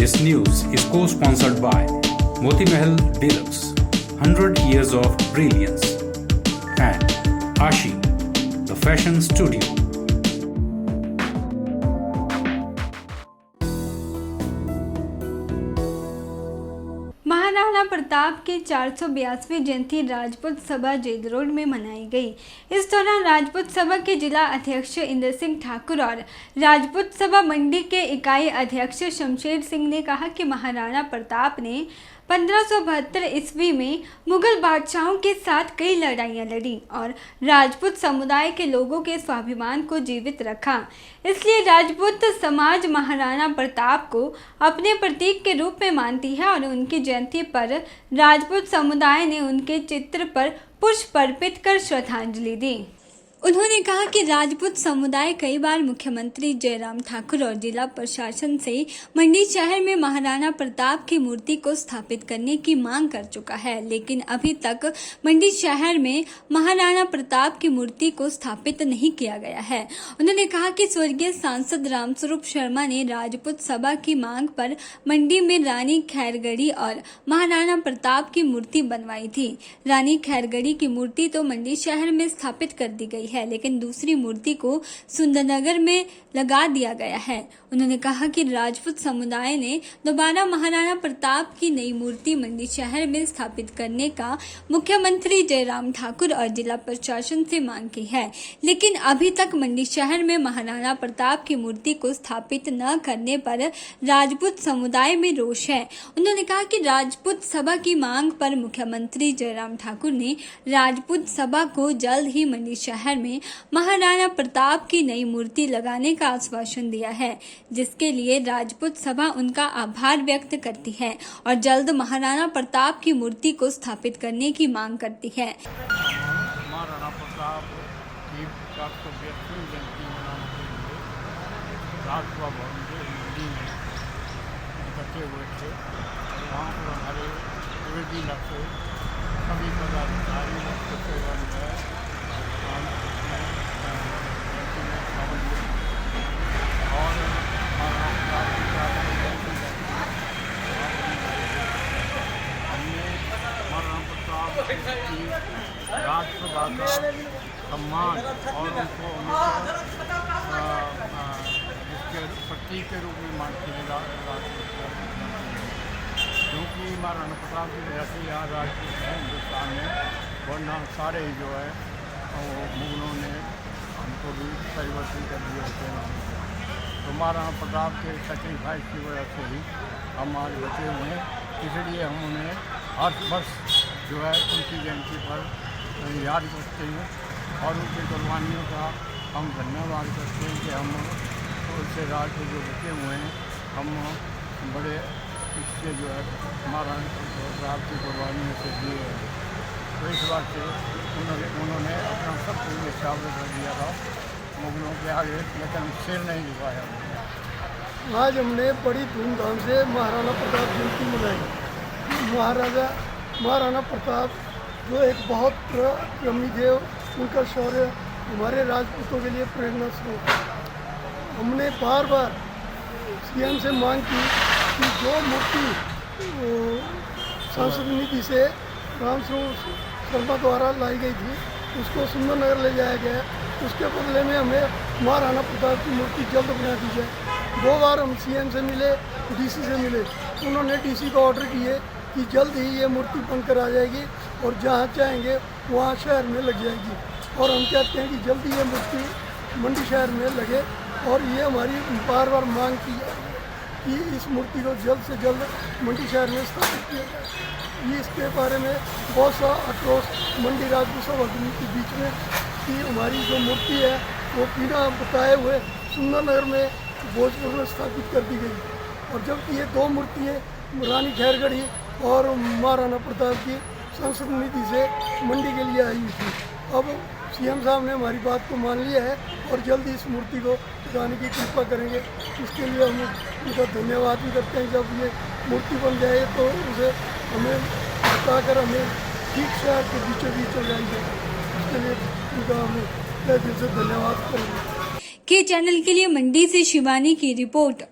This news is co-sponsored by Moti Mahal Deluxe, 100 Years of Brilliance, and Ashi, the Fashion Studio. Maharana Pratap की 482वीं जयंती राजपूत सभा jail road में मनाई गई। इस दौरान राजपूत सभा के जिला अध्यक्ष इंद्र सिंह ठाकुर और राजपूत सभा मंडी के इकाई अध्यक्ष शमशेर सिंह ने कहा कि महाराणा प्रताप ने 1572 ईस्वी में मुगल बादशाहों के साथ कई लड़ाइयाँ लड़ी और राजपूत समुदाय के लोगों के स्वाभिमान को जीवित रखा। इसलिए राजपूत समाज महाराणा प्रताप को अपने प्रतीक के रूप में मानती है और उनकी जयंती पर राजपूत समुदाय ने उनके चित्र पर पुष्प अर्पित कर श्रद्धांजलि दी। उन्होंने कहा कि राजपूत समुदाय कई बार मुख्यमंत्री जयराम ठाकुर और जिला प्रशासन से मंडी शहर में महाराणा प्रताप की मूर्ति को स्थापित करने की मांग कर चुका है, लेकिन अभी तक मंडी शहर में महाराणा प्रताप की मूर्ति को स्थापित नहीं किया गया है। उन्होंने कहा कि स्वर्गीय सांसद रामस्वरूप शर्मा ने राजपूत सभा की मांग पर मंडी में रानी खैरगढ़ी और महाराणा प्रताप की मूर्ति बनवाई थी। रानी खैरगढ़ी की मूर्ति तो मंडी शहर में स्थापित कर दी गई है, लेकिन दूसरी मूर्ति को सुंदरनगर में लगा दिया गया है। उन्होंने कहा कि राजपूत समुदाय ने दोबारा महाराणा प्रताप की नई मूर्ति मंडी शहर में स्थापित करने का मुख्यमंत्री जयराम ठाकुर और जिला प्रशासन से मांग की है, लेकिन अभी तक मंडी शहर में महाराणा प्रताप की मूर्ति को स्थापित न करने पर राजपूत समुदाय में रोष है। उन्होंने कहा कि राजपूत सभा की मांग पर मुख्यमंत्री जयराम ठाकुर ने राजपूत सभा को जल्द ही मंडी शहर में महाराणा प्रताप की नई मूर्ति लगाने का आश्वासन दिया है, जिसके लिए राजपूत सभा उनका आभार व्यक्त करती है और जल्द महाराणा प्रताप की मूर्ति को स्थापित करने की मांग करती है। महाराणा प्रताप की 482वीं जयंती मनाने के लिए राजसभा भवन के मंडी में इकट्ठे हुए थे। वहाँ पर हमारे पूरे जिला से सभी पदाधिकारी राजसभा का सम्मान और उनको इसके प्रतीक के रूप में मानते हैं क्योंकि महाराणा प्रताप की वजह से यहाँ राजपूत है हिंदुस्तान में, वरना सारे ही जो है वो मुगलों ने हमको भी परिवर्तन कर दिए होते हैं। तो महाराणा प्रताप के सेक्रीफाइस की वजह से ही हम आज बचे हुए हैं, इसलिए हम उन्हें हर वर्ष जो है उनकी जयंती पर याद करते हैं और उनकी कुर्बानियों का हम धन्यवाद करते हैं कि हम उससे राज के जो बचे हुए हैं हम बड़े इससे जो है महाराणा प्रताप की कुर्बानियों से दिए हैं। तो इस बात से उन्होंने अपना सब कुछ निछावर कर दिया था मुगलों के आगे, लेकिन सिर नहीं झुकाया। आज हमने बड़ी धूमधाम से महाराणा प्रताप जयंती मनाई। महाराणा प्रताप जो एक बहुत प्रमी थे, उनका शौर्य हमारे राजपूतों के लिए प्रेरणा स्रोत है। हमने बार बार सीएम से मांग की कि जो मूर्ति सांसद निधि से रामस्वरूप शर्मा द्वारा लाई गई थी उसको सुंदरनगर ले जाया गया, उसके बदले में हमें महाराणा प्रताप की मूर्ति जल्द बना दी जाए। 2 बार हम सीएम से मिले, डीसी से मिले, उन्होंने डीसी को ऑर्डर किए कि जल्द ही ये मूर्ति बनकर आ जाएगी और जहाँ चाहेंगे वहाँ शहर में लग जाएगी। और हम चाहते हैं कि जल्दी ये मूर्ति मंडी शहर में लगे और ये हमारी बार बार मांग की है कि इस मूर्ति को जल्द से जल्द मंडी शहर में स्थापित किया जाए। ये इसके बारे में बहुत सा आक्रोश मंडी राजपूत सभा के बीच में कि हमारी जो मूर्ति है वो बिना बताए हुए सुंदरनगर में भोजपुर में स्थापित कर दी गई, और जबकि ये 2 मूर्तियाँ रानी खैरगढ़ी और महाराणा प्रताप की सांसद निधि से मंडी के लिए आई थी। अब सीएम साहब ने हमारी बात को मान लिया है और जल्दी इस मूर्ति को लगाने की कृपा करेंगे। इसके लिए हम उनका धन्यवाद भी करते हैं। जब ये मूर्ति बन जाए तो उसे हमें बताकर हमें ठीक शहर के बीचों बीच चल जाएंगे। इसके लिए उनका हमें दिल से धन्यवाद करेंगे। के चैनल के लिए मंडी से शिवानी की रिपोर्ट।